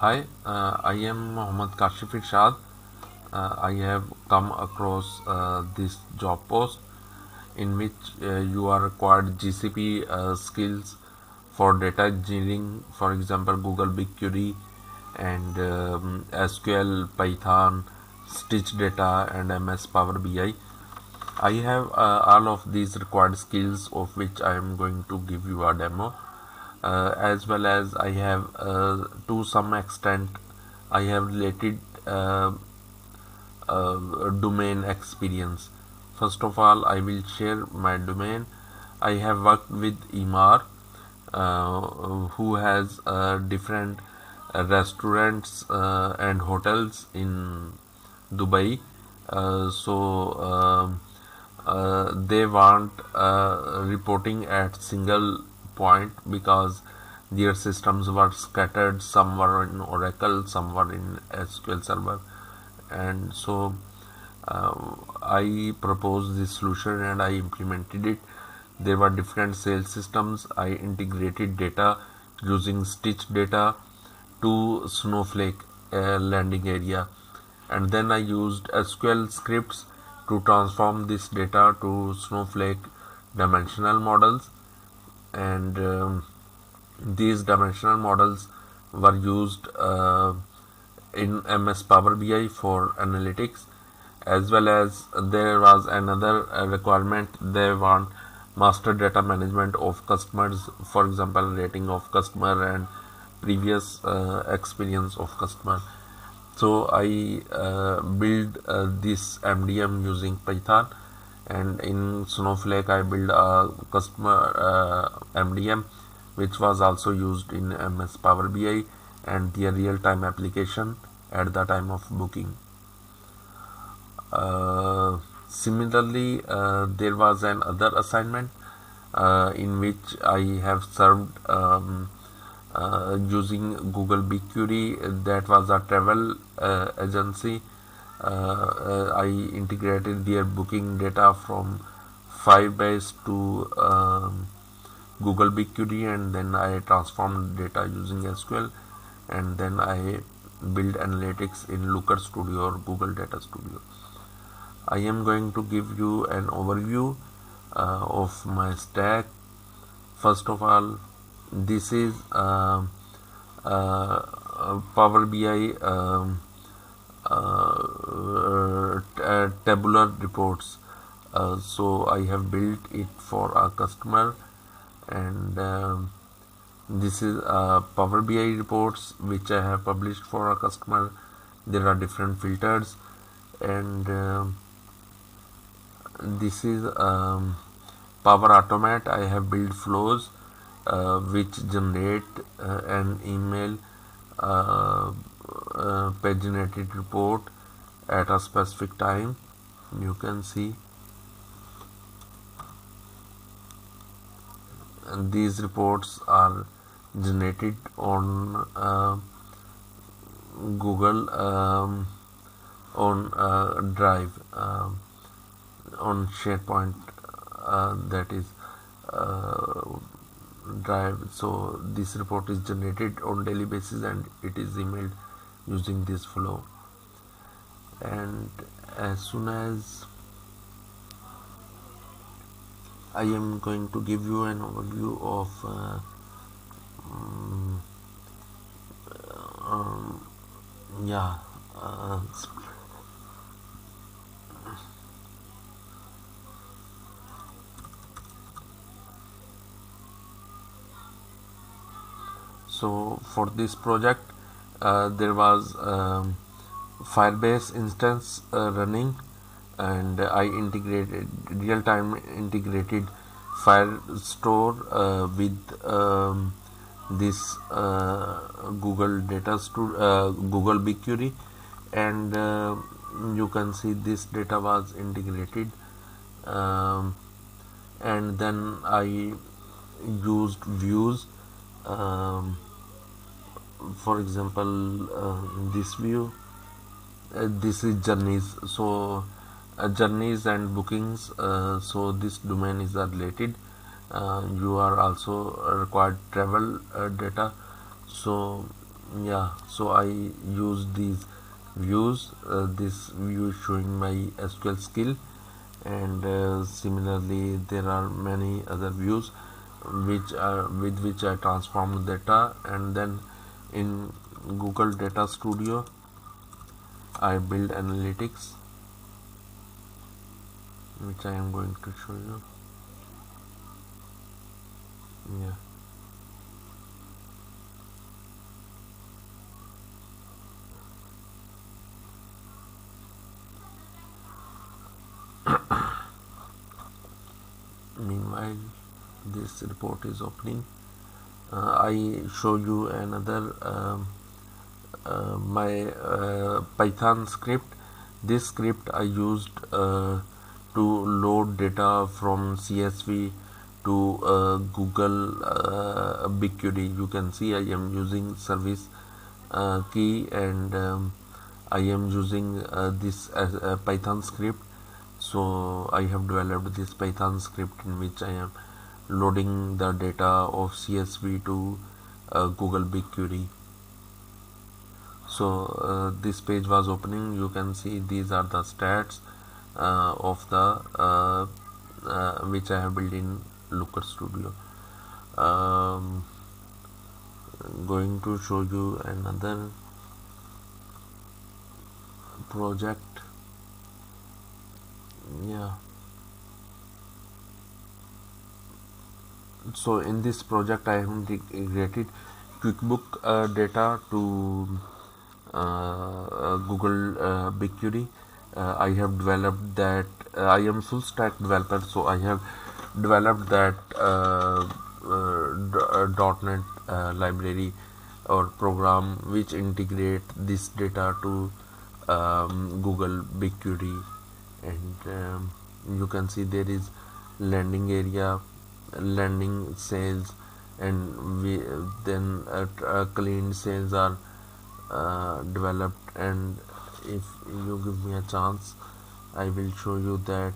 Hi, I am Mohammad Kashif Irshad. I have come across this job post in which you are required GCP skills for data engineering, for example, Google BigQuery and SQL, Python, Stitch Data, and MS Power BI. I have all of these required skills, of which I am going to give you a demo. As well as I have to some extent I have related domain experience. First of all, I will share my domain. I have worked with EMAAR, who has different restaurants and hotels in Dubai. They want reporting at single point because their systems were scattered. Some were in Oracle, some were in SQL Server, and so I proposed this solution and I implemented it. There were different sales systems. I integrated data using Stitch Data to Snowflake landing area, and then I used SQL scripts to transform this data to Snowflake dimensional models, and these dimensional models were used in MS Power BI for analytics. As well as there was another requirement. They want master data management of customers, for example, rating of customer and previous experience of customer. So I build this MDM using Python, and in Snowflake I build a customer MDM which was also used in MS Power BI and their real-time application at the time of booking. Similarly, there was another assignment in which I have served using Google BigQuery. That was a travel agency. I integrated their booking data from Firebase to Google BigQuery, and then I transformed data using SQL, and then I build analytics in Looker Studio or Google Data Studio. I am going to give you an overview of my stack. First of all, this is Power BI tabular reports. So I have built it for a customer, and this is Power BI reports which I have published for a customer. There are different filters, and this is Power Automate. I have built flows which generate an email paginated report at a specific time. You can see, and these reports are generated on Google on Drive, on SharePoint, that is Drive. So this report is generated on daily basis and it is emailed using this flow. And as soon as I am going to give you an overview of yeah so for this project there was Firebase instance running, and I integrated real-time integrated Firestore with this Google Google BigQuery, and you can see this data was integrated, and then I used views. For example, this view, this is journeys. So journeys and bookings, so this domain is related. You are also required travel data, so Yeah, so I use these views. This view is showing my SQL skill, and similarly there are many other views with which I transform data, and then in Google Data Studio I build analytics, which I am going to show you. Yeah. Meanwhile, this report is opening. I show you another my Python script. This script I used to load data from CSV to Google BigQuery. You can see I am using service key, and I am using this as a Python script. So I have developed this Python script in which I am loading the data of CSV to Google BigQuery. So this page was opening. You can see these are the stats of the which I have built in Looker Studio. um, going to show you another project. Yeah, so in this project I have integrated QuickBook data to Google BigQuery. I have developed that. I am full stack developer, so I have developed that .NET library or program which integrate this data to Google BigQuery, and you can see there is landing area, landing sales, and we then cleaned sales are developed. And if you give me a chance, I will show you that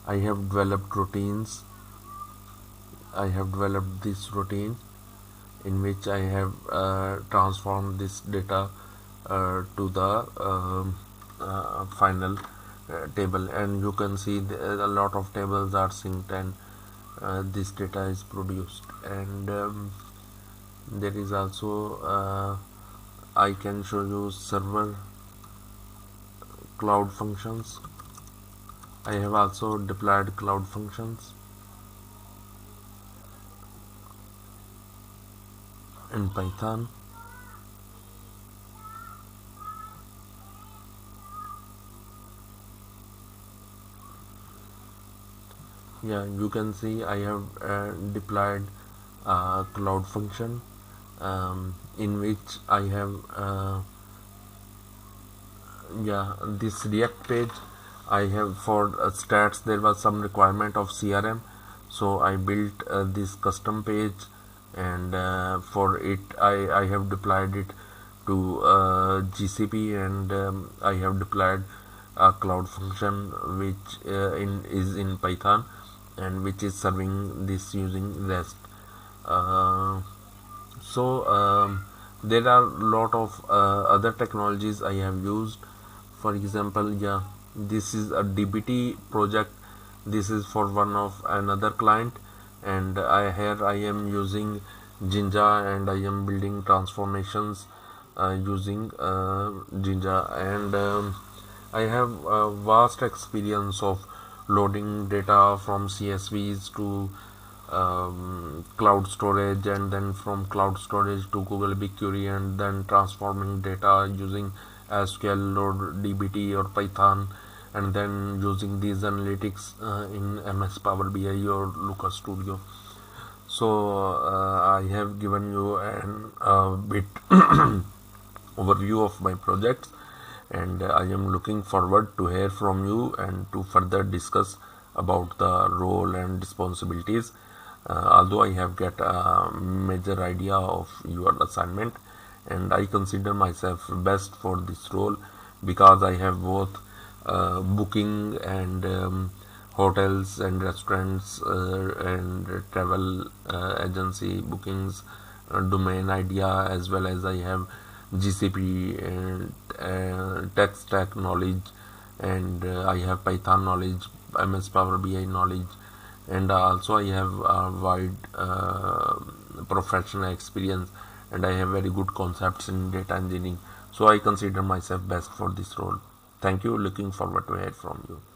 I have developed routines. I have developed this routine in which I have transformed this data to the final table, and you can see a lot of tables are synced, and this data is produced. And there is also I can show you server cloud functions. I have also deployed cloud functions in Python. Yeah, you can see I have deployed cloud function in which I have this React page. I have for stats there was some requirement of CRM, so I built this custom page, and for it I have deployed it to GCP, and I have deployed a cloud function which is in Python, and which is serving this using REST. Uh, so there are a lot of other technologies I have used. For example, yeah, this is a DBT project. This is for one of another client, and I am using Jinja, and I am building transformations using Jinja, and I have a vast experience of loading data from CSVs to cloud storage, and then from cloud storage to Google BigQuery, and then transforming data using SQL or DBT or Python, and then using these analytics in MS Power BI or Looker Studio. So I have given you an bit overview of my projects, and I am looking forward to hear from you and to further discuss about the role and responsibilities. Although I have get a major idea of your assignment, and I consider myself best for this role because I have both booking and hotels and restaurants and travel agency bookings domain idea, as well as I have GCP and tech stack knowledge, and I have Python knowledge, MS Power BI knowledge, and also I have wide professional experience, and I have very good concepts in data engineering. So I consider myself best for this role. Thank you. Looking forward to hear from you.